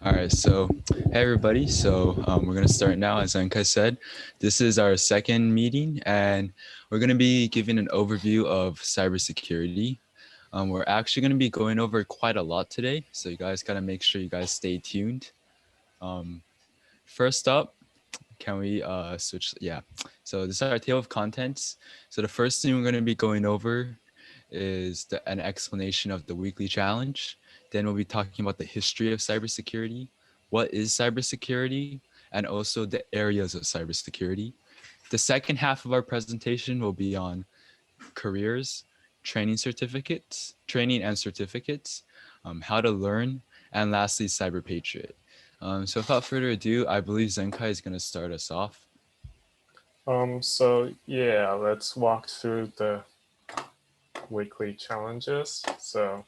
All right, so hey everybody. We're gonna start now. As Anka said, this is our second meeting, and we're gonna be giving an overview of cybersecurity. We're actually gonna be going over quite a lot today, so you guys gotta make sure you guys stay tuned. Um, First up, can we switch? Yeah. So this is our table of contents. So the first thing we're gonna be going over is an explanation of the weekly challenge. Then we'll be talking about the history of cybersecurity, what is cybersecurity, and also the areas of cybersecurity. The second half of our presentation will be on careers, training and certificates, how to learn, and lastly, CyberPatriot. So without further ado, I believe Zenkai is going to start us off. So yeah, let's walk through the weekly challenges. So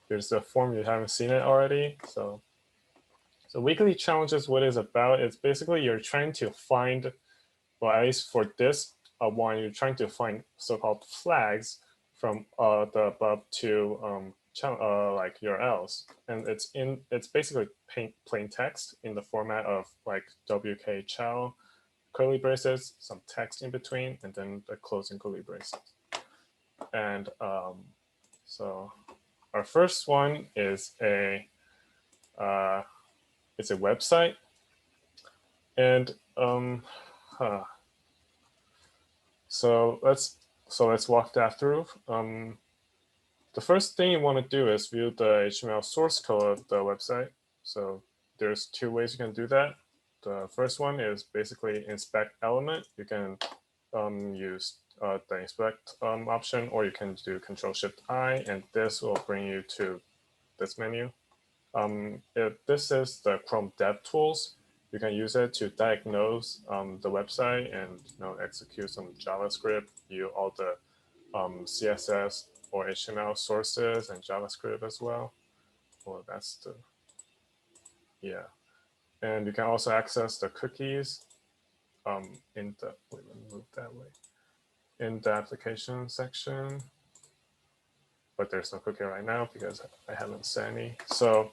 here's the form, you haven't seen it already. So weekly challenges, what it's about, it's basically you're trying to find, well, at least for this one, you're trying to find so-called flags from the above two like URLs, and it's basically plain text in the format of like WK chow, curly braces, some text in between, and then the closing curly braces. And so our first one is it's a website, and so let's walk that through. The first thing you want to do is view the HTML source code of the website. So there's two ways you can do that. The first one is basically inspect element. You can use the inspect option, or you can do Control-Shift-I, and this will bring you to this menu. If this is the Chrome DevTools, you can use it to diagnose the website and execute some JavaScript, view all the CSS or HTML sources and JavaScript as well. Well, that's the, yeah. And you can also access the cookies in the, wait, let me move that way, in the application section. But there's no cookie right now because I haven't set any. So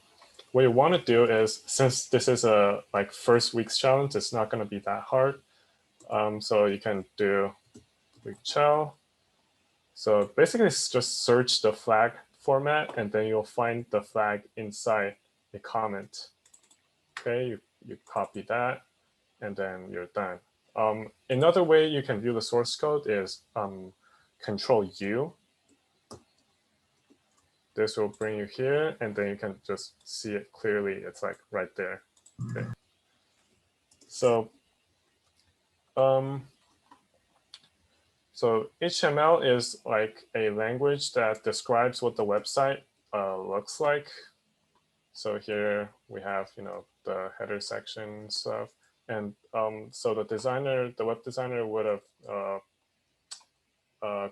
what you want to do is, since this is a like first week's challenge, it's not going to be that hard. So you can do week chow. So basically, it's just search the flag format, and then you'll find the flag inside a comment. Okay, you copy that, and then you're done. Another way you can view the source code is Control-U. This will bring you here, and then you can just see it clearly. It's like right there. Okay. So so HTML is like a language that describes what the website looks like. So here we have, the header section stuff. And so the web designer would have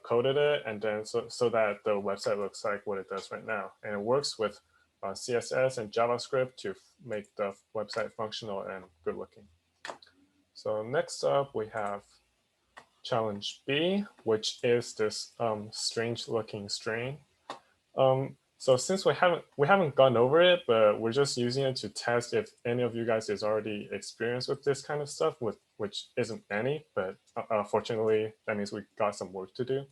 coded it, and then so that the website looks like what it does right now. And it works with CSS and JavaScript to make the website functional and good looking. So next up, we have challenge B, which is this strange looking string. So since we haven't gone over it, but we're just using it to test if any of you guys is already experienced with this kind of stuff, which isn't any, but fortunately that means we got some work to do.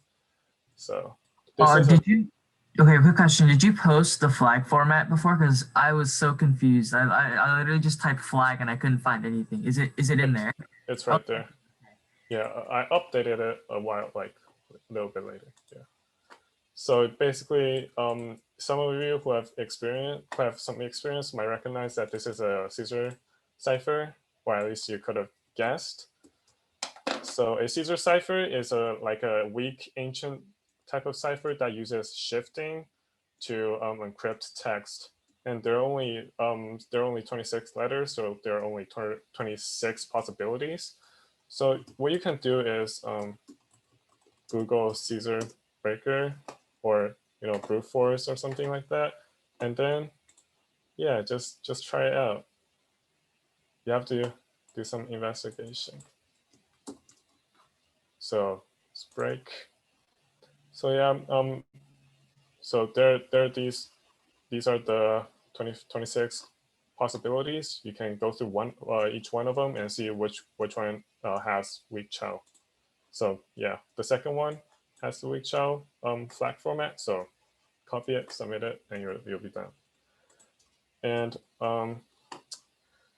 So this is okay, quick question. Did you post the flag format before? Because I was so confused. I literally just typed flag and I couldn't find anything. Is it in there? It's right there. Yeah, I updated it a while, like a little bit later. Yeah. So basically, some of you who have some experience might recognize that this is a Caesar cipher, or at least you could have guessed. So a Caesar cipher is like a weak ancient type of cipher that uses shifting to encrypt text. And there are only 26 letters, so there are only 26 possibilities. So what you can do is Google Caesar breaker, or brute force or something like that, and then yeah, just try it out. You have to do some investigation. So let's break. So yeah, so there are these are the 26 possibilities. You can go through each one of them and see which one has weak shell. So yeah, the second one has the weak shell flag format. So copy it, submit it, and you'll be done. And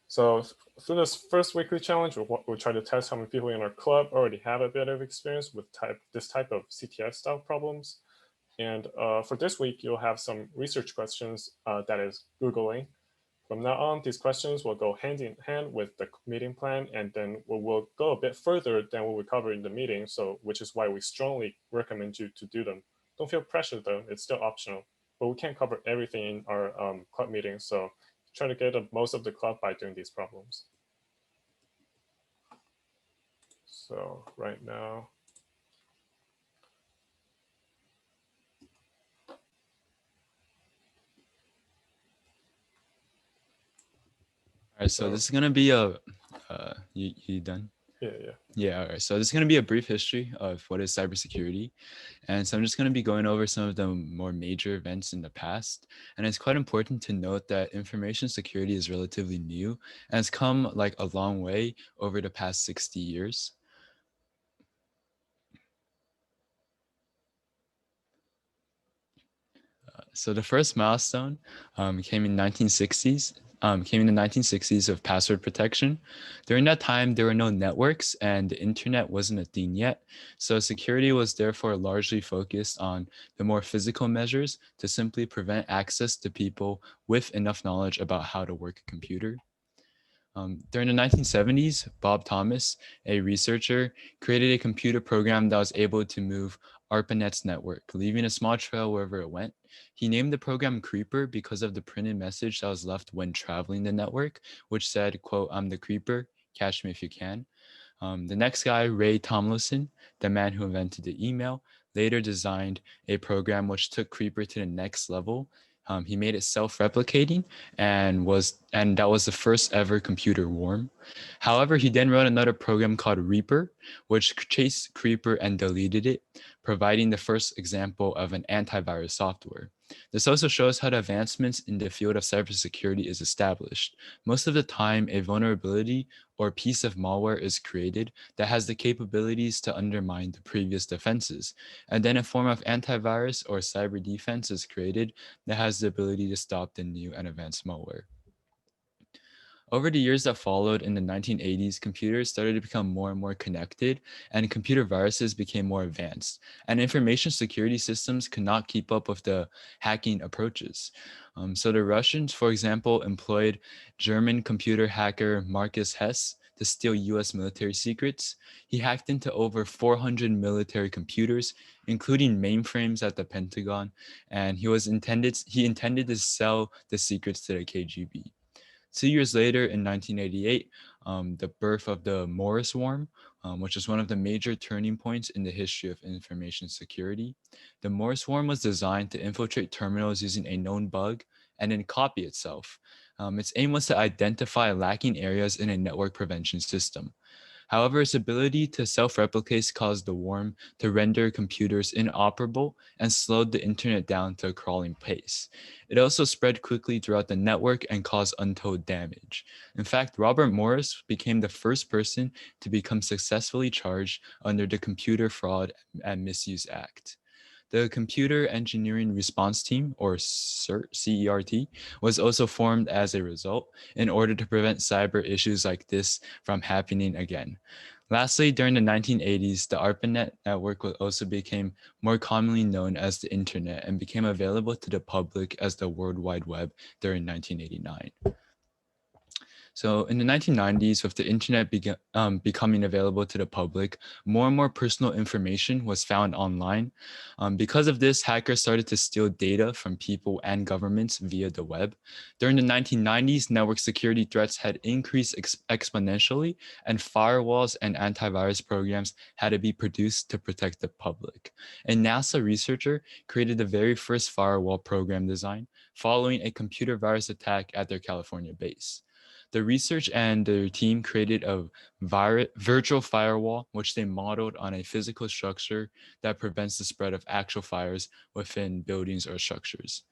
so through this first weekly challenge, we'll try to test how many people in our club already have a bit of experience with this type of CTF style problems. And for this week, you'll have some research questions that is Googling. From now on, these questions will go hand in hand with the meeting plan, and then we'll go a bit further than what we covered in the meeting, so which is why we strongly recommend you to do them. Don't feel pressured though, it's still optional, but we can't cover everything in our club meeting, so try to get most of the club by doing these problems. So right now, All right, so this is gonna be a, you done? Yeah. Yeah, all right. So this is gonna be a brief history of what is cybersecurity. And so I'm just gonna be going over some of the more major events in the past. And it's quite important to note that information security is relatively new and it's come like a long way over the past 60 years. So the first milestone came in 1960s. Came in the 1960s of password protection. During that time, there were no networks and the internet wasn't a thing yet. So security was therefore largely focused on the more physical measures to simply prevent access to people with enough knowledge about how to work a computer. During the 1970s, Bob Thomas, a researcher, created a computer program that was able to move ARPANET's network, leaving a small trail wherever it went. He named the program Creeper because of the printed message that was left when traveling the network, which said, quote, "I'm the creeper, catch me if you can." The next guy, Ray Tomlinson, the man who invented the email, later designed a program which took Creeper to the next level. He made it self-replicating and that was the first ever computer worm. However, he then wrote another program called Reaper, which chased Creeper and deleted it, providing the first example of an antivirus software. This also shows how the advancements in the field of cybersecurity is established. Most of the time, a vulnerability or piece of malware is created that has the capabilities to undermine the previous defenses. And then a form of antivirus or cyber defense is created that has the ability to stop the new and advanced malware. Over the years that followed in the 1980s, computers started to become more and more connected, and computer viruses became more advanced. And information security systems could not keep up with the hacking approaches. So the Russians, for example, employed German computer hacker Marcus Hess to steal US military secrets. He hacked into over 400 military computers, including mainframes at the Pentagon, and he intended to sell the secrets to the KGB. 2 years later, in 1988, the birth of the Morris Worm, which is one of the major turning points in the history of information security. The Morris Worm was designed to infiltrate terminals using a known bug and then copy itself. Its aim was to identify lacking areas in a network prevention system. However, its ability to self-replicate caused the worm to render computers inoperable and slowed the internet down to a crawling pace. It also spread quickly throughout the network and caused untold damage. In fact, Robert Morris became the first person to become successfully charged under the Computer Fraud and Misuse Act. The Computer Engineering Response Team, or CERT, was also formed as a result in order to prevent cyber issues like this from happening again. Lastly, during the 1980s, the ARPANET network also became more commonly known as the Internet and became available to the public as the World Wide Web during 1989. So in the 1990s, with the internet becoming available to the public, more and more personal information was found online. Because of this, hackers started to steal data from people and governments via the web. During the 1990s, network security threats had increased exponentially, and firewalls and antivirus programs had to be produced to protect the public. A NASA researcher created the very first firewall program design following a computer virus attack at their California base. The research and their team created a virtual firewall, which they modeled on a physical structure that prevents the spread of actual fires within buildings or structures.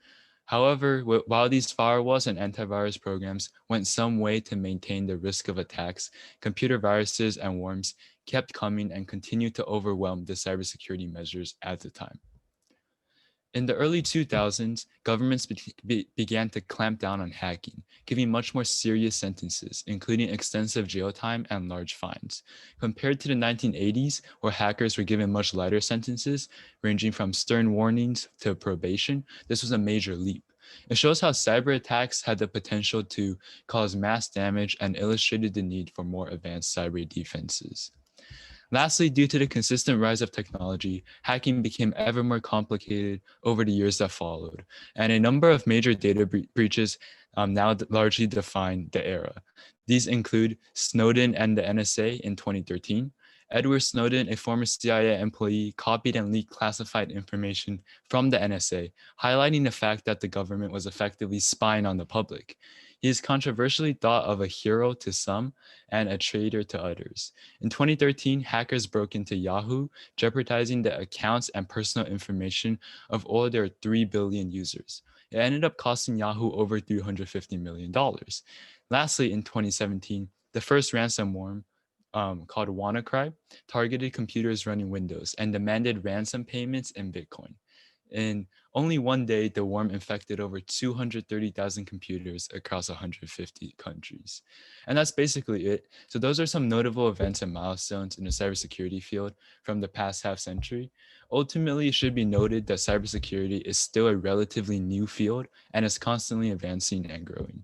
However, while these firewalls and antivirus programs went some way to maintain the risk of attacks, computer viruses and worms kept coming and continued to overwhelm the cybersecurity measures at the time. In the early 2000s, governments began to clamp down on hacking, giving much more serious sentences, including extensive jail time and large fines. Compared to the 1980s, where hackers were given much lighter sentences, ranging from stern warnings to probation, this was a major leap. It shows how cyber attacks had the potential to cause mass damage and illustrated the need for more advanced cyber defenses. Lastly, due to the consistent rise of technology, hacking became ever more complicated over the years that followed, and a number of major data breaches now largely define the era. These include Snowden and the NSA in 2013. Edward Snowden, a former CIA employee, copied and leaked classified information from the NSA, highlighting the fact that the government was effectively spying on the public. He is controversially thought of a hero to some and a traitor to others. In 2013, hackers broke into Yahoo, jeopardizing the accounts and personal information of all their 3 billion users. It ended up costing Yahoo over $350 million. Lastly, in 2017, the first ransomware, called WannaCry, targeted computers running Windows and demanded ransom payments in Bitcoin. In only one day, the worm infected over 230,000 computers across 150 countries. And that's basically it. So those are some notable events and milestones in the cybersecurity field from the past half century. Ultimately, it should be noted that cybersecurity is still a relatively new field and is constantly advancing and growing.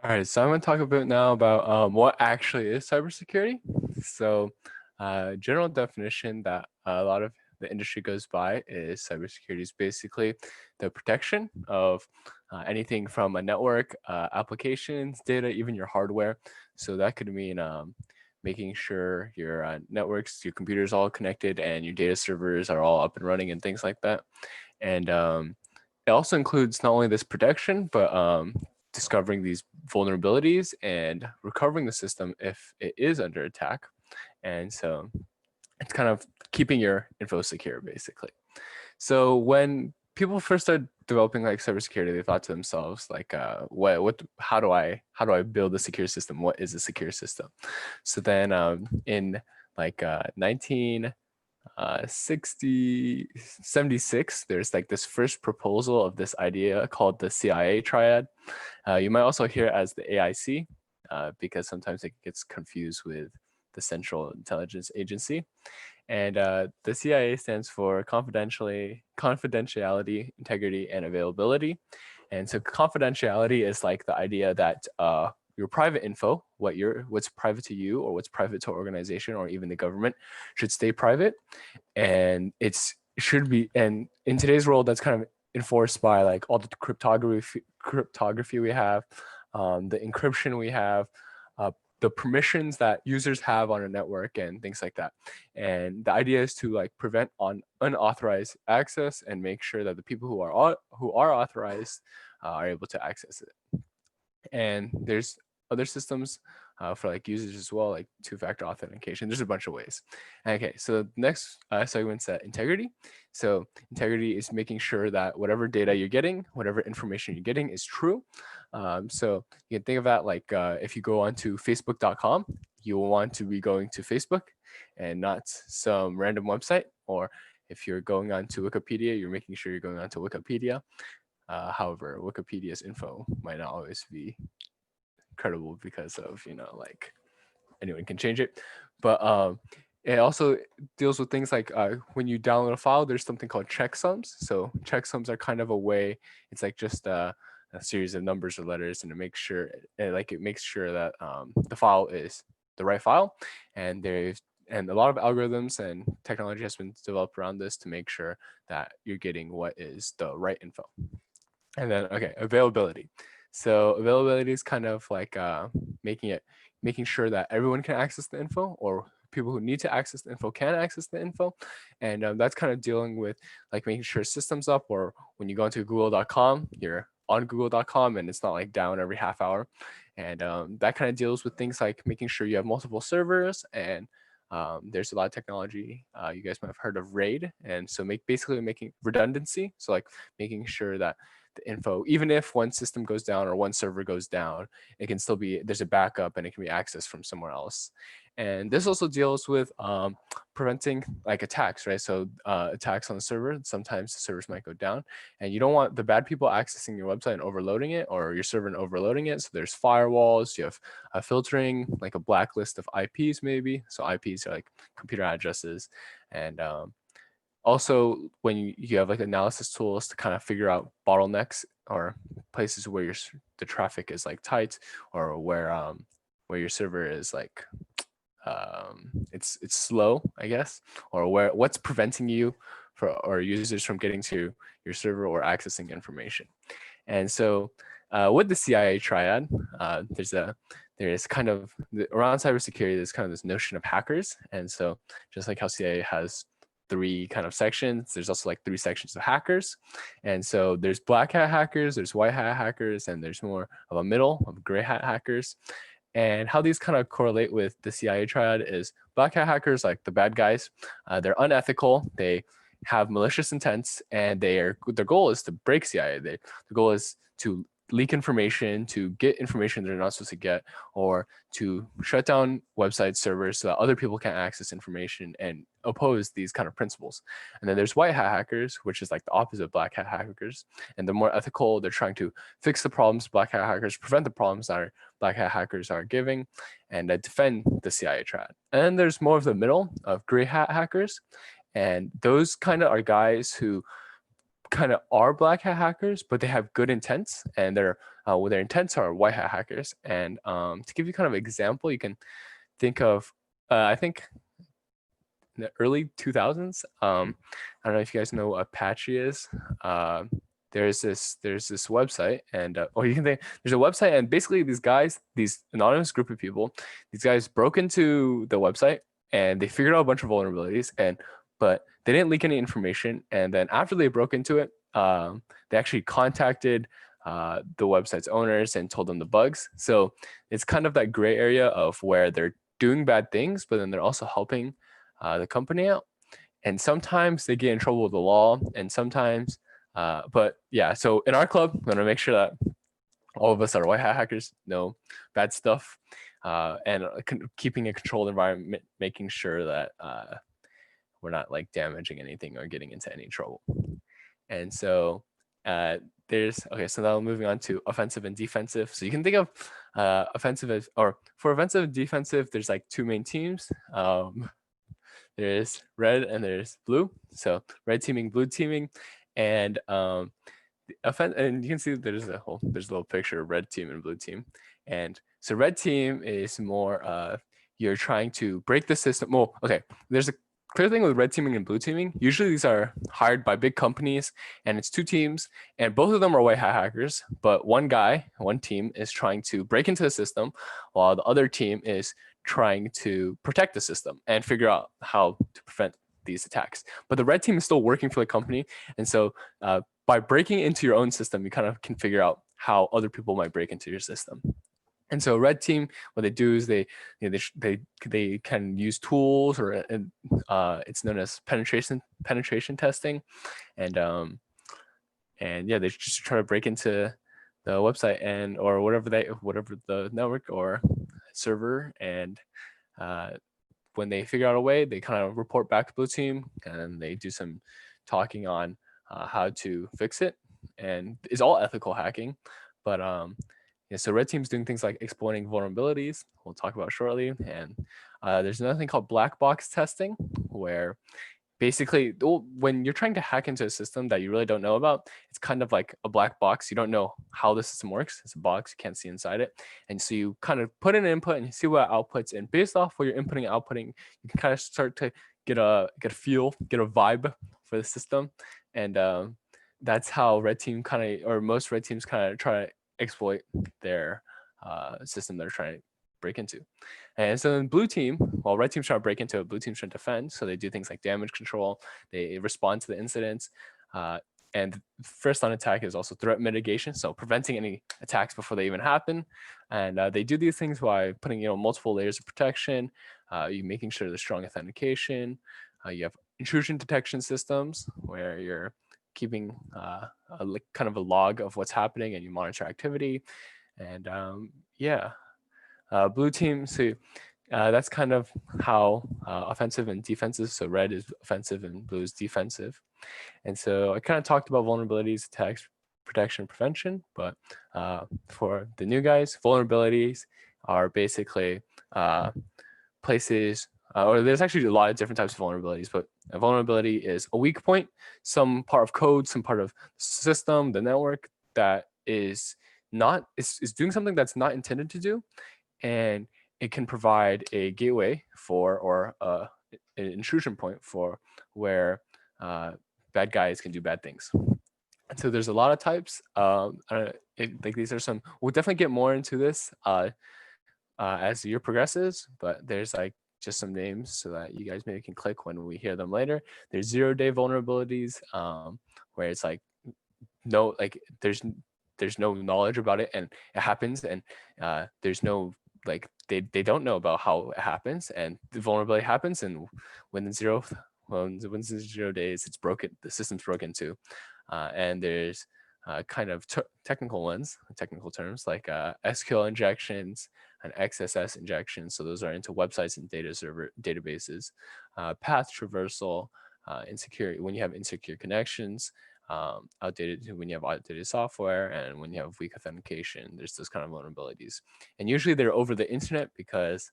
All right, so I'm going to talk a bit now about what actually is cybersecurity. So, general definition that a lot of the industry goes by is cybersecurity is basically the protection of anything from a network, applications, data, even your hardware. So that could mean making sure your networks, your computers all connected, and your data servers are all up and running and things like that. And it also includes not only this protection, but discovering these vulnerabilities and recovering the system if it is under attack. And so it's kind of keeping your info secure, basically. So when people first started developing like cybersecurity, they thought to themselves like, how do I build a secure system? What is a secure system? So then in like 76, there's like this first proposal of this idea called the CIA triad. You might also hear it as the AIC because sometimes it gets confused with the Central Intelligence Agency. And the CIA stands for confidentiality, integrity, and availability. And so confidentiality is like the idea that your private info, what's private to you or what's private to an organization or even the government, should stay private. And it should be, and in today's world, that's kind of enforced by like all the cryptography we have, the encryption we have, the permissions that users have on a network and things like that. And the idea is to like prevent unauthorized access and make sure that the people who are authorized are able to access it. And there's other systems for like users as well, like two-factor authentication. There's a bunch of ways. Okay, so the next segment's integrity. So integrity is making sure that whatever data you're getting, whatever information you're getting is true. So you can think of that like if you go onto facebook.com, you will want to be going to Facebook and not some random website. Or if you're going on to Wikipedia, you're making sure you're going on to Wikipedia. However, Wikipedia's info might not always be credible because of, like anyone can change it. But it also deals with things like when you download a file, there's something called checksums. So checksums are kind of a way, it's like just a series of numbers or letters, and it makes sure that the file is the right file. And a lot of algorithms and technology has been developed around this to make sure that you're getting what is the right info. And then, okay, availability. So availability is kind of like making sure that everyone can access the info, or people who need to access the info can access the info. And that's kind of dealing with like making sure systems up, or when you go into google.com, you're on google.com and it's not like down every half hour. And that kind of deals with things like making sure you have multiple servers and There's a lot of technology. You guys might have heard of RAID, and so basically making redundancy. So like making sure that the info, even if one system goes down or one server goes down, it can still be, there's a backup and it can be accessed from somewhere else. And this also deals with preventing like attacks, right? So attacks on the server, sometimes the servers might go down and you don't want the bad people accessing your website and overloading it, or your server and overloading it. So there's firewalls, you have filtering, like a blacklist of IPs maybe. So IPs are like computer addresses. And also when you have like analysis tools to kind of figure out bottlenecks or places where the traffic is like tight, or where your server is like it's slow, I guess, or what's preventing you or users from getting to your server or accessing information. And so with the CIA triad, there's kind of around cybersecurity, there's kind of this notion of hackers. And so just like how CIA has 3 kind of sections, there's also like 3 sections of hackers. And so there's black hat hackers, there's white hat hackers, and there's more of a middle of gray hat hackers. And how these kind of correlate with the CIA triad is black hat hackers, like the bad guys, they're unethical, they have malicious intents, and their goal is to break CIA. The goal is to leak information, to get information they're not supposed to get, or to shut down website servers so that other people can't access information, and oppose these kind of principles. And then there's white hat hackers, which is like the opposite of black hat hackers. And they're more ethical. They're trying to fix the problems black hat hackers, prevent the problems that black hat hackers are giving, and defend the CIA triad. And then there's more of the middle of gray hat hackers. And those kind of are guys who kind of are black hat hackers, but they have good intents, and their intents are white hat hackers. And to give you kind of an example, you can think of, I think in the early 2000s, I don't know if you guys know what Apache is. There's this website, and or you can think there's a website, and basically these anonymous group of people, these guys broke into the website and they figured out a bunch of vulnerabilities, but they didn't leak any information. And then after they broke into it, they actually contacted the website's owners and told them the bugs. So it's kind of that gray area of where they're doing bad things, but then they're also helping the company out. And sometimes they get in trouble with the law, and sometimes, but yeah. So in our club, I'm gonna make sure that all of us that are white hat hackers know bad stuff, and keeping a controlled environment, making sure that we're not like damaging anything or getting into any trouble. And so so now moving on to offensive and defensive. So you can think of offensive as, or for offensive and defensive, there's like 2 main teams. There's red and there's blue. So red teaming, blue teaming, and and you can see there's a little picture of red team and blue team. And so red team is more you're trying to break the system. Well, okay, there's a clear thing with red teaming and blue teaming. Usually these are hired by big companies, and it's 2 teams, and both of them are white hat hackers, but one team is trying to break into the system, while the other team is trying to protect the system and figure out how to prevent these attacks. But the red team is still working for the company, and so by breaking into your own system, you kind of can figure out how other people might break into your system. And so red team, what they do is they can use tools, or it's known as penetration testing, and yeah, they just try to break into the website and or whatever the network or server, and when they figure out a way, they kind of report back to blue team, and they do some talking on how to fix it, and it's all ethical hacking, but yeah, so red team's doing things like exploiting vulnerabilities, we'll talk about shortly. And there's another thing called black box testing, where basically when you're trying to hack into a system that you really don't know about, it's kind of like a black box. You don't know how the system works. It's a box, you can't see inside it. And so you kind of put in an input and you see what outputs, and based off what you're inputting and outputting, you can kind of start to get a feel, get a vibe for the system. And that's how red team most red teams kind of try to exploit their system they're trying to break into. And so in blue team, while red team's trying to break into it, blue team's trying to defend. So they do things like damage control, they respond to the incidents, and first line attack is also threat mitigation, so preventing any attacks before they even happen. And they do these things by putting multiple layers of protection, you making sure there's strong authentication. You have intrusion detection systems where you're keeping kind of a log of what's happening and you monitor activity. And yeah, blue team, so that's kind of how offensive and defensive. So red is offensive and blue is defensive. And so I kind of talked about vulnerabilities, attacks, protection, prevention, but for the new guys, vulnerabilities are basically places, or there's actually a lot of different types of vulnerabilities, but a vulnerability is a weak point, some part of code, some part of the system, the network that is doing something that's not intended to do, and it can provide a gateway for, or an intrusion point for where bad guys can do bad things. And so there's a lot of types. Like these are some, we'll definitely get more into this as the year progresses, but there's like just some names so that you guys maybe can click when we hear them later. There's 0-day vulnerabilities, where it's like there's no knowledge about it and it happens, and there's no, like they don't know about how it happens, and the vulnerability happens, and within 0 days it's broken, the system's broken too. And there's kind of technical ones, technical terms like SQL injections and XSS injections. So those are into websites and databases. Path traversal, insecure, when you have insecure connections, outdated, when you have outdated software, and when you have weak authentication, there's those kind of vulnerabilities. And usually they're over the internet because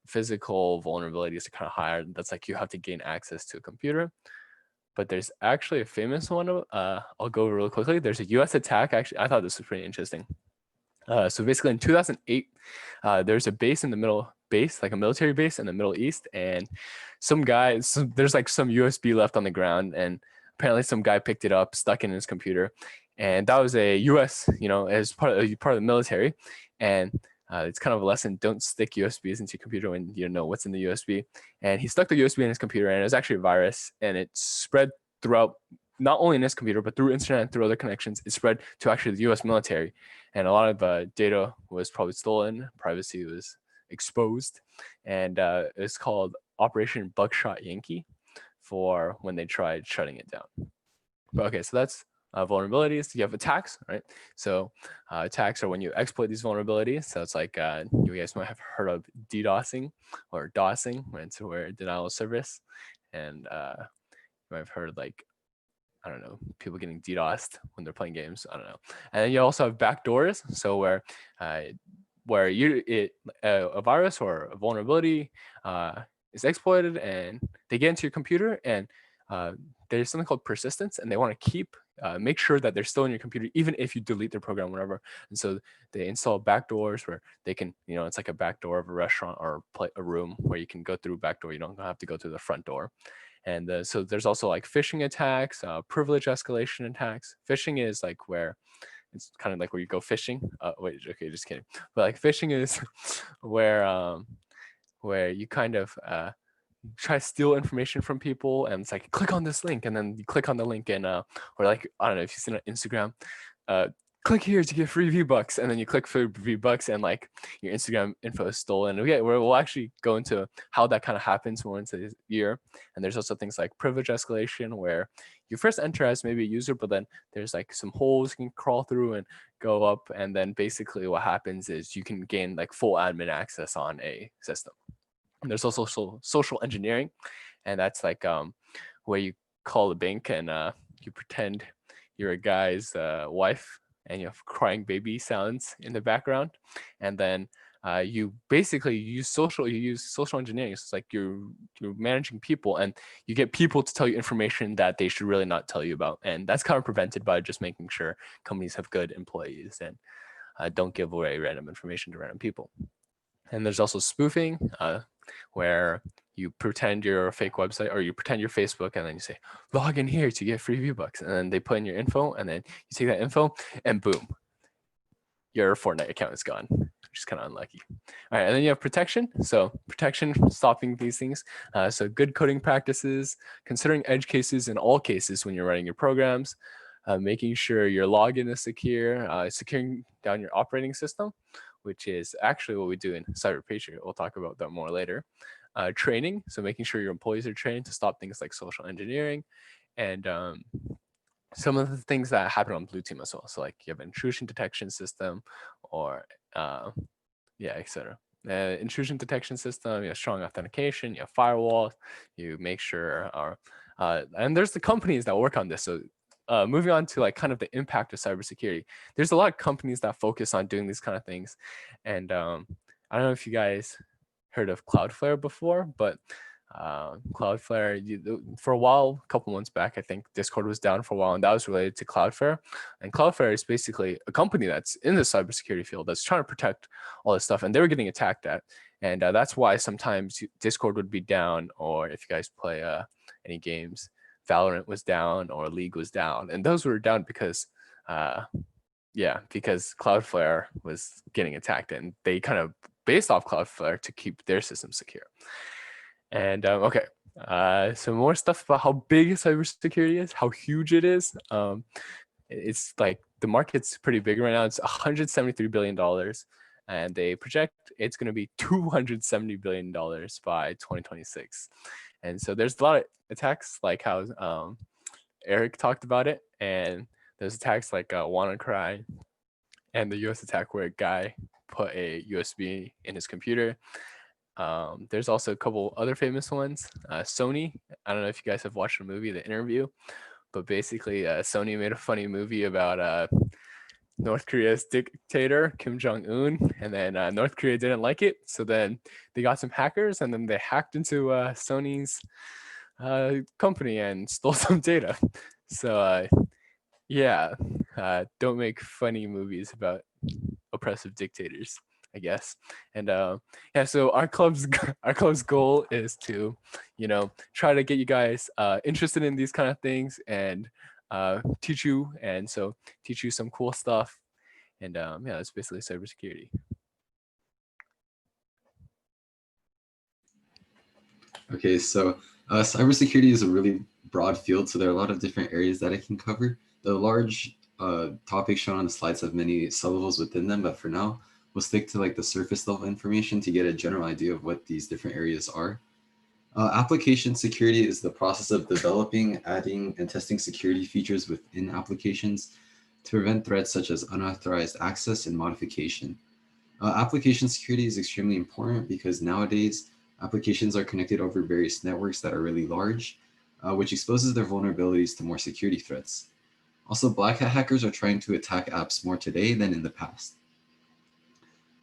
physical vulnerabilities are kind of higher. That's like you have to gain access to a computer. But there's actually a famous one. I'll go over real quickly. There's a US attack. Actually, I thought this was pretty interesting. So basically in 2008, there's a base in the middle, like a military base in the Middle East, and some guy, there's like some USB left on the ground, and apparently some guy picked it up, stuck it in his computer, and that was a US, as part of the military, and it's kind of a lesson: don't stick USBs into your computer when you don't know what's in the USB. And he stuck the USB in his computer, and it was actually a virus, and it spread throughout, not only in his computer, but through internet and through other connections. It spread to actually the US military. And a lot of data was probably stolen, privacy was exposed. And it's called Operation Buckshot Yankee for when they tried shutting it down. But okay, so that's vulnerabilities. You have attacks, right? So attacks are when you exploit these vulnerabilities. So it's like you guys might have heard of DDoSing or DOSing, where denial of service. And you might have heard, like, I don't know, people getting DDoSed when they're playing games. I don't know. And then you also have backdoors. So where a virus or a vulnerability is exploited, and they get into your computer, and there's something called persistence, and they want to make sure that they're still in your computer even if you delete their program, whatever. And so they install backdoors where they can, it's like a backdoor of a restaurant or a room where you can go through backdoor. You don't have to go through the front door. And so there's also like phishing attacks, privilege escalation attacks. Phishing is like where it's kind of like where you go fishing. Wait, okay, just kidding. But like phishing is where you kind of try to steal information from people, and it's like, click on this link, and then you click on the link, and or like, I don't know if you've seen it on Instagram, click here to get free V-Bucks, and then you click for V-Bucks, and like your Instagram info is stolen. We'll actually go into how that kind of happens more into this year. And there's also things like privilege escalation, where you first enter as maybe a user, but then there's like some holes you can crawl through and go up, and then basically what happens is you can gain like full admin access on a system. And there's also social engineering, and that's like where you call a bank and you pretend you're a guy's wife, and you have crying baby sounds in the background, and then you basically use social engineering. So it's like you're managing people, and you get people to tell you information that they should really not tell you about, and that's kind of prevented by just making sure companies have good employees and don't give away random information to random people. And there's also spoofing, where you pretend you're a fake website, or you pretend you're Facebook, and then you say, log in here to get free V-Bucks. And then they put in your info, and then you take that info, and boom, your Fortnite account is gone, which is kind of unlucky. All right, and then you have protection. So protection, stopping these things. So good coding practices, considering edge cases in all cases when you're running your programs, making sure your login is secure, securing down your operating system, which is actually what we do in CyberPatriot. We'll talk about that more later. Training, so making sure your employees are trained to stop things like social engineering, and some of the things that happen on blue team as well. So like you have an intrusion detection system, or etc. Intrusion detection system, you have strong authentication, you have firewalls, you make sure and there's the companies that work on this. So moving on to like kind of the impact of cybersecurity, there's a lot of companies that focus on doing these kind of things. And I don't know if you guys heard of Cloudflare before, but Cloudflare, for a while, a couple months back, I think Discord was down for a while, and that was related to Cloudflare. And Cloudflare is basically a company that's in the cybersecurity field that's trying to protect all this stuff, and they were getting attacked at. And that's why sometimes Discord would be down, or if you guys play any games, Valorant was down or League was down, and those were down because because Cloudflare was getting attacked, and they kind of based off Cloudflare to keep their system secure. And okay, some more stuff about how big cybersecurity is, how huge it is. It's like the market's pretty big right now. It's $173 billion, and they project it's going to be $270 billion by 2026. And so there's a lot of attacks, like how Eric talked about it, and there's attacks like WannaCry, and the US attack where a guy put a USB in his computer. There's also a couple other famous ones. Sony, I don't know if you guys have watched the movie The Interview, but basically Sony made a funny movie about North Korea's dictator Kim Jong-un, and then North Korea didn't like it, so then they got some hackers, and then they hacked into Sony's company and stole some data. So don't make funny movies about oppressive dictators, I guess. And so our club's goal is to, try to get you guys interested in these kind of things, and teach you some cool stuff. And that's basically cybersecurity. Okay, so cybersecurity is a really broad field, so there are a lot of different areas that it can cover. The large topics shown on the slides have many sublevels within them, but for now, we'll stick to like the surface level information to get a general idea of what these different areas are. Application security is the process of developing, adding, and testing security features within applications to prevent threats such as unauthorized access and modification. Application security is extremely important because nowadays applications are connected over various networks that are really large, which exposes their vulnerabilities to more security threats. Also, black hat hackers are trying to attack apps more today than in the past.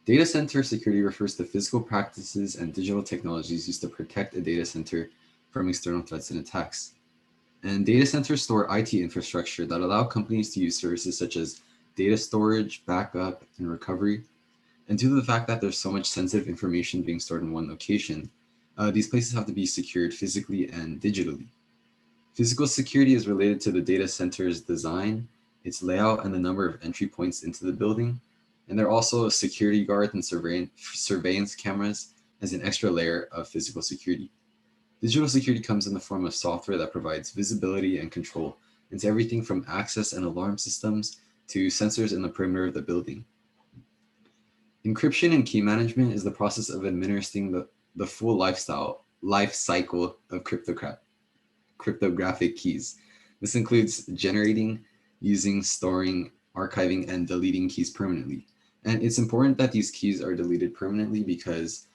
Data center security refers to physical practices and digital technologies used to protect a data center from external threats and attacks. And data centers store IT infrastructure that allow companies to use services such as data storage, backup, and recovery. And due to the fact that there's so much sensitive information being stored in one location, these places have to be secured physically and digitally. Physical security is related to the data center's design, its layout, and the number of entry points into the building. And there are also security guards and surveillance cameras as an extra layer of physical security. Digital security comes in the form of software that provides visibility and control into everything from access and alarm systems to sensors in the perimeter of the building. Encryption and key management is the process of administering the full life cycle of cryptographic keys. This includes generating, using, storing, archiving, and deleting keys permanently. And it's important that these keys are deleted permanently because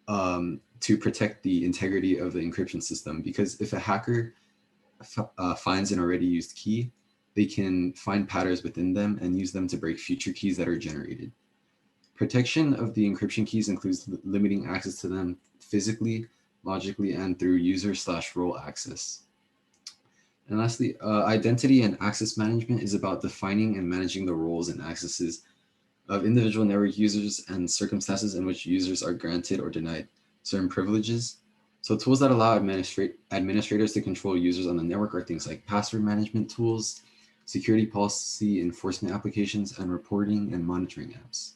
to protect the integrity of the encryption system, because if a hacker finds an already used key, they can find patterns within them and use them to break future keys that are generated. Protection of the encryption keys includes limiting access to them physically, logically, and through user/role access. And lastly, identity and access management is about defining and managing the roles and accesses of individual network users and circumstances in which users are granted or denied certain privileges. So tools that allow administrators to control users on the network are things like password management tools, security policy enforcement applications, and reporting and monitoring apps.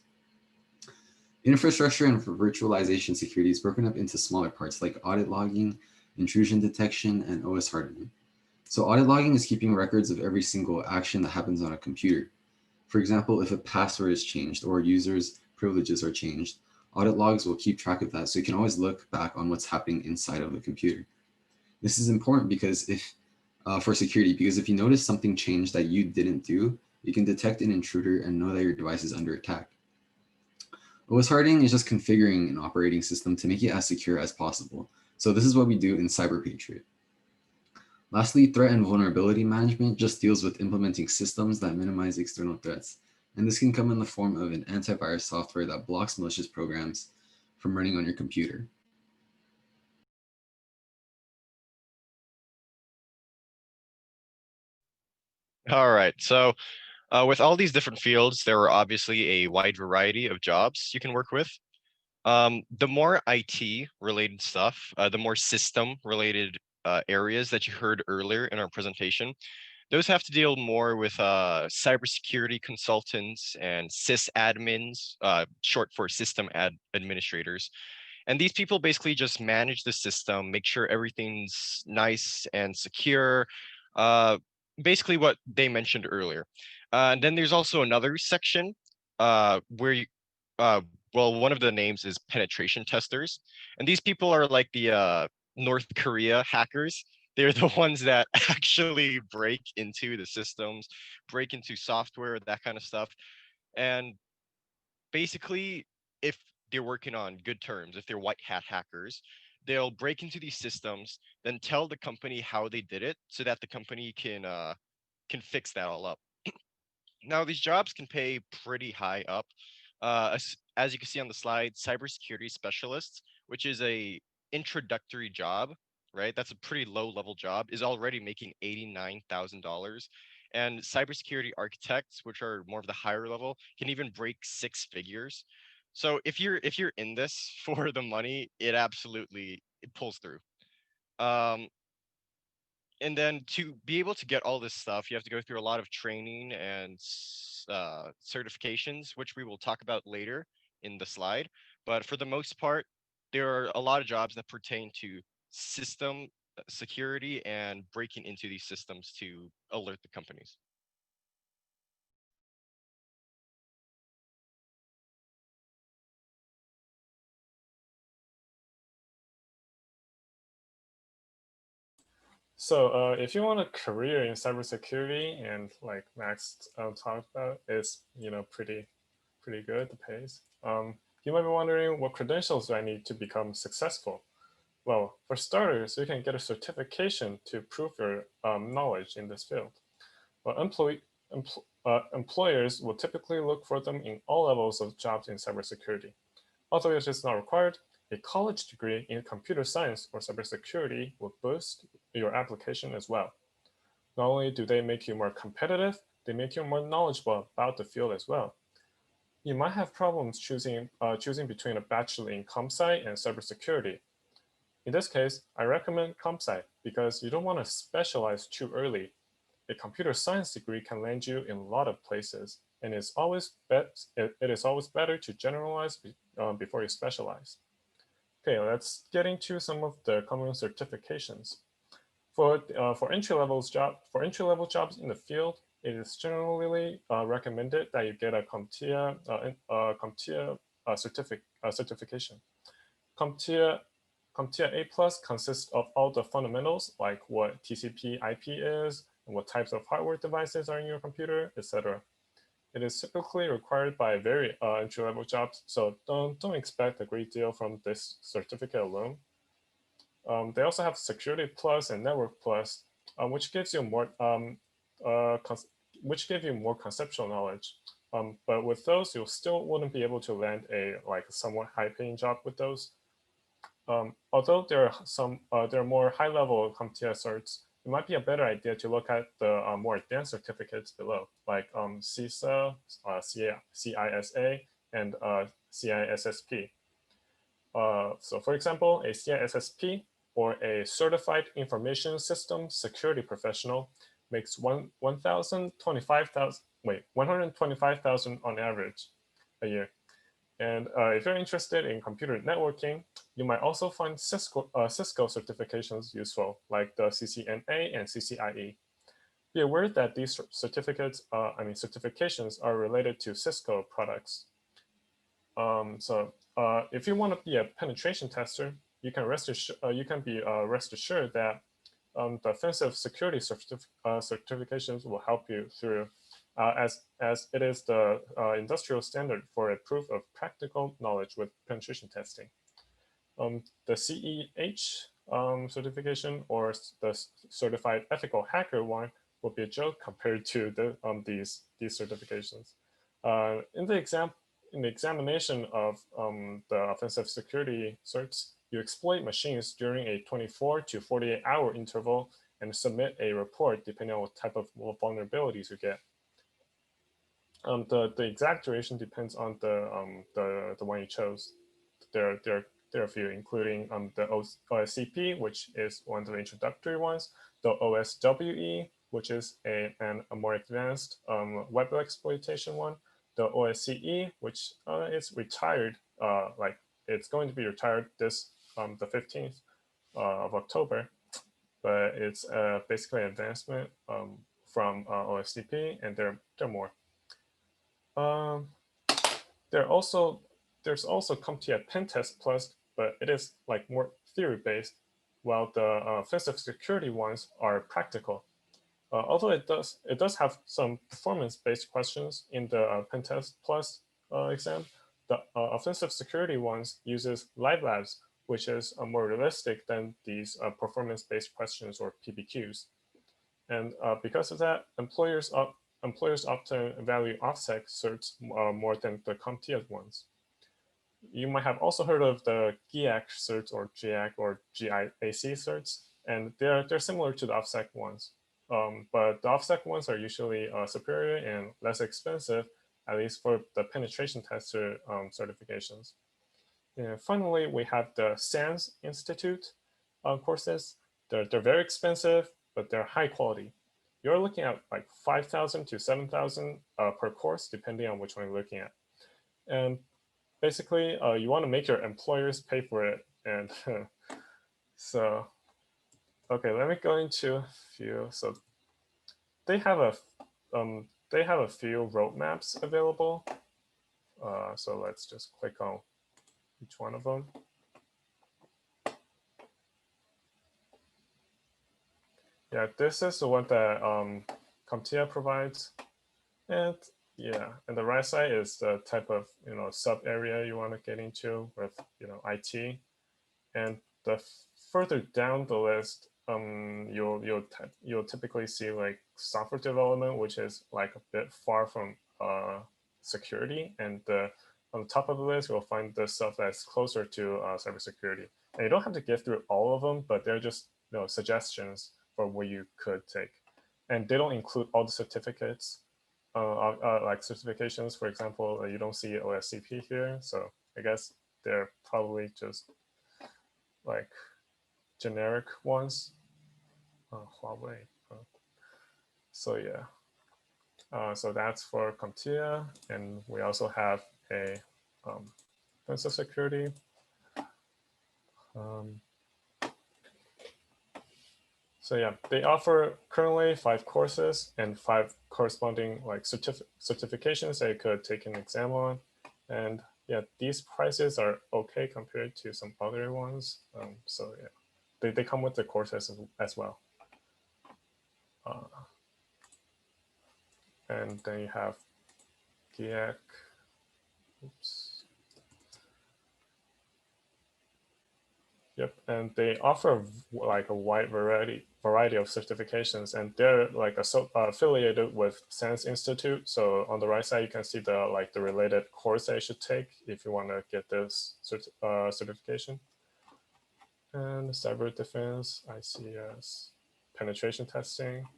Infrastructure and virtualization security is broken up into smaller parts like audit logging, intrusion detection, and OS hardening. So audit logging is keeping records of every single action that happens on a computer. For example, if a password is changed or users privileges are changed, audit logs will keep track of that, so you can always look back on what's happening inside of a computer. This is important because for security, because if you notice something changed that you didn't do, you can detect an intruder and know that your device is under attack. OS hardening is just configuring an operating system to make it as secure as possible. So this is what we do in CyberPatriot. Lastly, threat and vulnerability management just deals with implementing systems that minimize external threats. And this can come in the form of an antivirus software that blocks malicious programs from running on your computer. All right, so with all these different fields, there are obviously a wide variety of jobs you can work with. The more IT related stuff, the more system related areas that you heard earlier in our presentation, those have to deal more with cybersecurity consultants and sysadmins, short for system administrators. And these people basically just manage the system, make sure everything's nice and secure, basically what they mentioned earlier. And then there's also another section where you, well, one of the names is penetration testers. And these people are like the North Korea hackers. They're the ones that actually break into the systems, break into software, that kind of stuff. And basically, if they're working on good terms, if they're white hat hackers, they'll break into these systems, then tell the company how they did it so that the company can fix that all up. Now, these jobs can pay pretty high up. As you can see on the slide, cybersecurity specialists, which is a introductory job, right? That's a pretty low level job, is already making $89,000. And cybersecurity architects, which are more of the higher level, can even break six figures. So if you're in this for the money, it pulls through. And then to be able to get all this stuff, you have to go through a lot of training and certifications, which we will talk about later in the slide. But for the most part, there are a lot of jobs that pertain to system security and breaking into these systems to alert the companies. So if you want a career in cybersecurity, and like Max talked about, it's pretty good, the pays. You might be wondering, what credentials do I need to become successful? Well, for starters, you can get a certification to prove your knowledge in this field. Well, employers will typically look for them in all levels of jobs in cybersecurity. Although it is not required, a college degree in computer science or cybersecurity will boost your application as well. Not only do they make you more competitive, they make you more knowledgeable about the field as well. You might have problems choosing between a bachelor in comp sci and cybersecurity. In this case, I recommend comp sci because you don't want to specialize too early. A computer science degree can land you in a lot of places, and it is always better to generalize before you specialize. Okay, let's get into some of the common certifications. For entry-level jobs in the field, it is generally recommended that you get a CompTIA certification. CompTIA A Plus consists of all the fundamentals, like what TCP/IP is, and what types of hardware devices are in your computer, etc. It is typically required by very entry-level jobs, so don't expect a great deal from this certificate alone. They also have Security Plus and Network Plus, which gives you more conceptual knowledge. But with those, you still wouldn't be able to land a somewhat high-paying job with those. Although there are more high-level CompTIA certs, it might be a better idea to look at the more advanced certificates below, like CISA, CISA, and CISSP. So for example, a CISSP, or a Certified Information System Security Professional, makes 125,000 on average a year. And if you're interested in computer networking, you might also find Cisco certifications useful, like the CCNA and CCIE. Be aware that these certifications are related to Cisco products. If you want to be a penetration tester, you can be rest assured that the offensive security certifications will help you through, as it is the industrial standard for a proof of practical knowledge with penetration testing. The CEH certification or the certified ethical hacker one will be a joke compared to these certifications. In the examination of the offensive security certs, you exploit machines during a 24 to 48 hour interval and submit a report depending on what type of vulnerabilities you get. The exact duration depends on the one you chose. There are a few, including the OSCP, which is one of the introductory ones, the OSWE, which is a more advanced web exploitation one, the OSCE, which is retired, like it's going to be retired this the 15th of October, but it's basically an advancement from OSCP, and there are more. There's also CompTIA Pentest Plus, but it is like more theory based, while the offensive security ones are practical. Although it does have some performance based questions in the Pentest Plus exam, the offensive security ones uses live labs, which is more realistic than these performance based questions or PBQs. And because of that, employers often value OffSec certs more than the CompTIA ones. You might have also heard of the GIAC certs or GIAC or GIAC certs, and they're similar to the OffSec ones. But the OffSec ones are usually superior and less expensive, at least for the penetration tester certifications. And finally, we have the SANS Institute courses. They're very expensive, but they're high quality. You're looking at like 5,000 to 7,000 per course, depending on which one you're looking at. And basically, you want to make your employers pay for it. And so, okay, let me go into a few. So they have a few roadmaps available. So let's just click on each one of them. Yeah, this is the one that CompTIA provides, and yeah, and the right side is the type of sub area you want to get into with IT, and the further down the list, you'll typically see like software development, which is like a bit far from security, and on the top of the list you'll find the stuff that's closer to cybersecurity. And you don't have to get through all of them, but they're just suggestions for what you could take, and they don't include all the certificates. Like certifications, for example, you don't see OSCP here, so I guess they're probably just like generic ones. Huawei. So yeah, so that's for CompTIA, and we also have a offensive security. So yeah, they offer currently 5 courses and 5 corresponding like certifications that you could take an exam on. And yeah, these prices are okay compared to some other ones. So yeah, they come with the courses as well. And then you have GIAC. Oops. Yep, and they offer like a wide variety of certifications, and they're like affiliated with SANS Institute. So on the right side, you can see the related course that you should take if you want to get this certification. And cyber defense, ICS, penetration testing,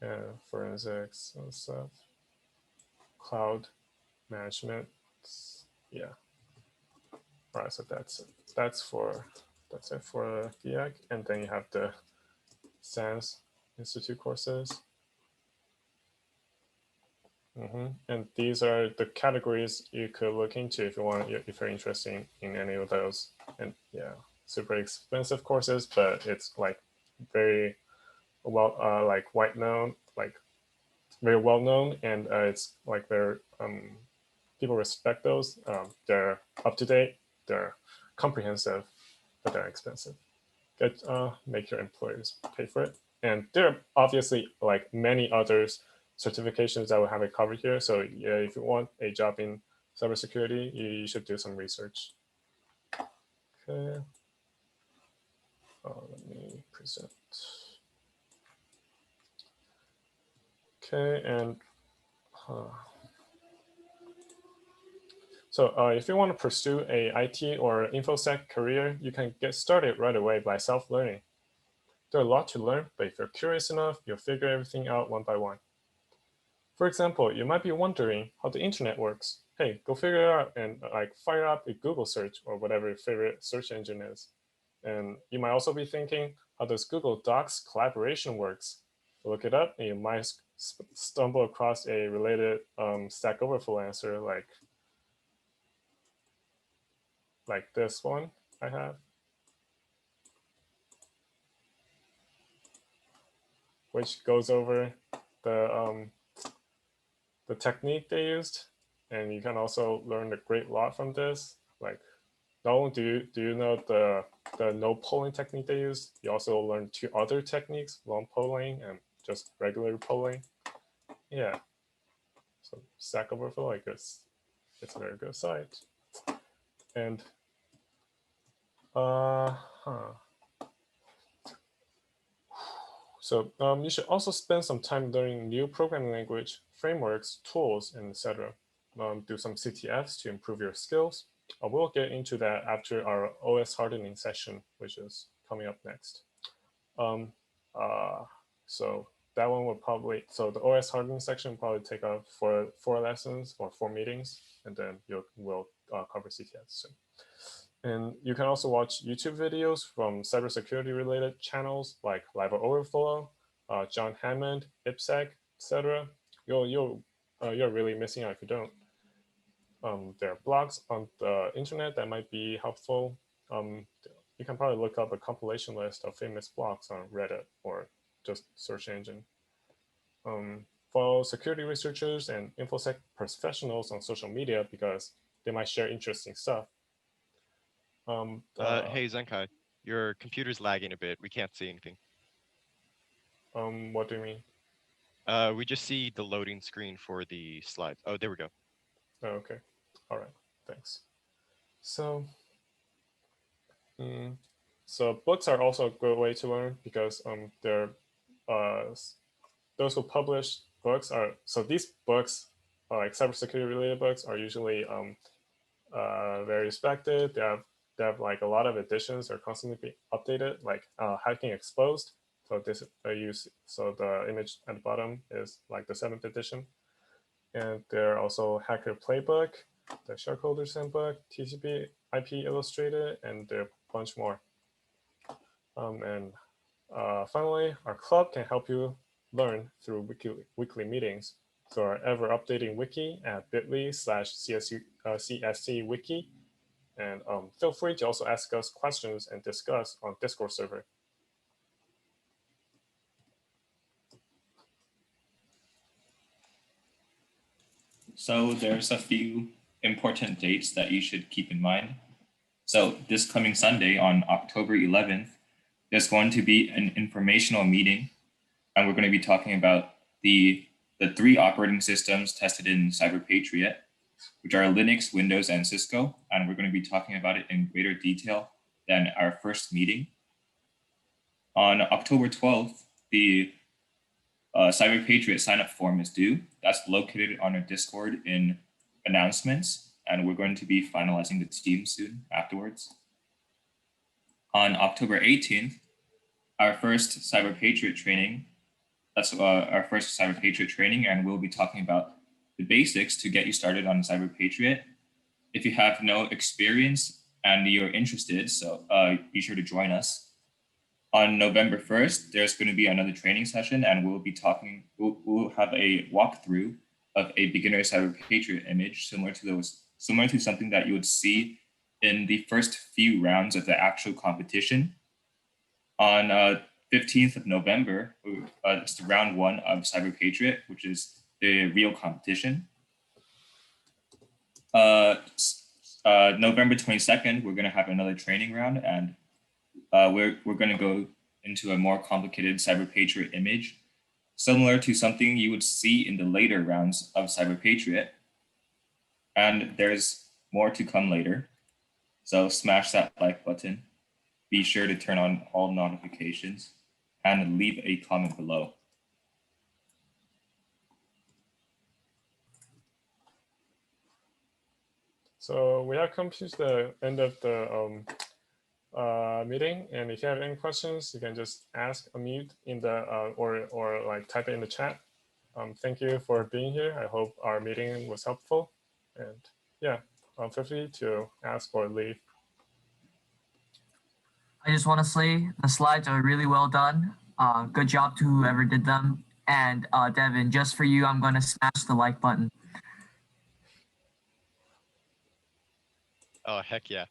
and forensics and stuff, cloud management. Yeah. All right, so that's it for GIAC, and then you have the SANS Institute courses. And these are the categories you could look into if you're interested in any of those. And yeah, super expensive courses, but it's like very well very well known, and it's like very people respect those. They're up to date, they're comprehensive, but they're expensive. Make your employers pay for it. And there are obviously like many others certifications that we haven't covered here. So yeah, if you want a job in cybersecurity, you should do some research. Okay. Let me present. Okay, and so if you want to pursue a IT or InfoSec career, you can get started right away by self-learning. There are a lot to learn, but if you're curious enough, you'll figure everything out one by one. For example, you might be wondering how the internet works. Hey, go figure it out and like fire up a Google search or whatever your favorite search engine is. And you might also be thinking, how does Google Docs collaboration works? Look it up and you might stumble across a related Stack Overflow answer like this one I have, which goes over the technique they used. And you can also learn a great lot from this. Like, not only do you know the no polling technique they use, you also learn 2 other techniques, long polling and just regular polling. Yeah. So Stack Overflow, I guess it's a very good site. And so you should also spend some time learning new programming language, frameworks, tools, and etc. Do some CTFs to improve your skills. We'll get into that after our OS hardening session, which is coming up next. So that one will probably, so the OS hardening section will probably take up 4 lessons or 4 meetings, and then we'll cover CTFs soon. And you can also watch YouTube videos from cybersecurity related channels like Live Overflow, John Hammond, IPSec, etc. You're really missing out if you don't. There are blogs on the internet that might be helpful. You can probably look up a compilation list of famous blogs on Reddit or just search engine. Follow security researchers and InfoSec professionals on social media because they might share interesting stuff. Hey, Zenkai, your computer's lagging a bit. We can't see anything. What do you mean? We just see the loading screen for the slides. Oh, there we go. Oh, okay. All right. Thanks. So, so books are also a good way to learn because they're those who publish books are, so these books like cybersecurity related books are usually very respected. They have like a lot of editions. They're constantly being updated, like Hacking Exposed. So this so the image at the bottom is like the 7th edition. And there are also Hacker Playbook, the Shareholders Handbook, TCP IP Illustrated, and there are a bunch more. And finally, our club can help you learn through weekly meetings. So our ever updating wiki at bit.ly/CSC wiki. And feel free to also ask us questions and discuss on Discord server. So there's a few important dates that you should keep in mind. So this coming Sunday on October 11th, there's going to be an informational meeting, and we're going to be talking about the 3 operating systems tested in CyberPatriot, which are Linux, Windows, and Cisco. And we're going to be talking about it in greater detail than our first meeting. On October 12th, the CyberPatriot sign-up form is due. That's located on our Discord in announcements, and we're going to be finalizing the team soon afterwards. On October 18th, our first CyberPatriot training, that's our first CyberPatriot training, and we'll be talking about the basics to get you started on CyberPatriot. If you have no experience and you're interested, so be sure to join us. On November 1st, there's going to be another training session, and we'll have a walkthrough of a beginner CyberPatriot image similar to something that you would see in the first few rounds of the actual competition. On 15th of November, it's the round 1 of CyberPatriot, which is the real competition. November 22nd, we're going to have another training round, and we're going to go into a more complicated CyberPatriot image, similar to something you would see in the later rounds of CyberPatriot. And there's more to come later. So smash that like button. Be sure to turn on all notifications and leave a comment below. So we have come to the end of the meeting, and if you have any questions, you can just ask, unmute in the or like type it in the chat. Thank you for being here. I hope our meeting was helpful, and yeah, feel free to ask or leave. I just want to say the slides are really well done. Good job to whoever did them. And Devin, just for you, I'm going to smash the like button. Oh, heck yeah.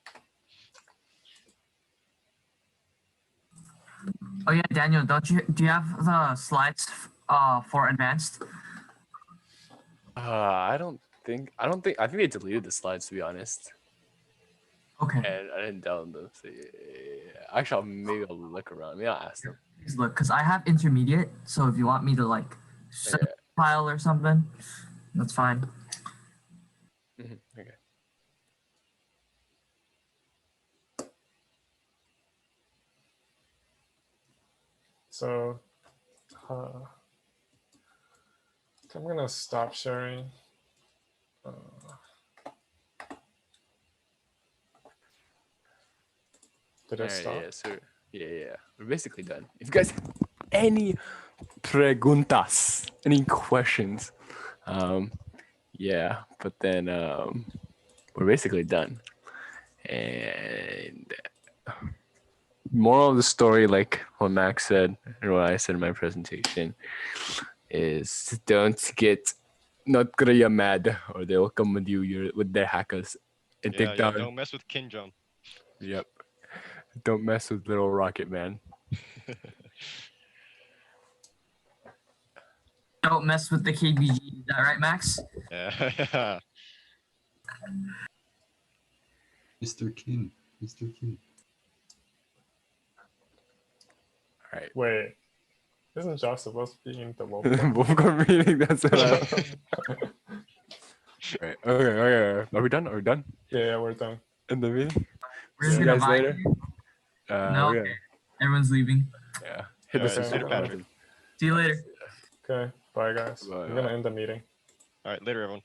Oh yeah, Daniel, do you have the slides for advanced? I think they deleted the slides, to be honest. Okay. And I didn't download them. So yeah. Actually, maybe I'll look around. Maybe I'll ask them. Please look, because I have intermediate. So if you want me to like send Okay. a file or something, that's fine. Okay. So I'm gonna stop sharing. Did it stop? Yeah, so yeah. We're basically done. If you guys have any preguntas, any questions, yeah, but then we're basically done. And moral of the story, like what Max said and what I said in my presentation, is don't get North Korea mad, or they will come with you with their hackers and take down. Don't mess with Kim Jong. Yep. Don't mess with little rocket man. Don't mess with the KBG. Is that right, Max? Yeah. Mr. Kim. Mr. Kim. All right. Wait, isn't Josh supposed to be in the mobile? Wolfgang meeting. That's what Right. Okay. Are we done? Yeah, we're done. In the meeting? We're See just you gonna guys buy later. you. No, Yeah. everyone's leaving. Yeah. Hit the Alright, subscribe later, button. See you later. Okay, bye guys. Bye, We're gonna bye. end the meeting. All right, later, everyone.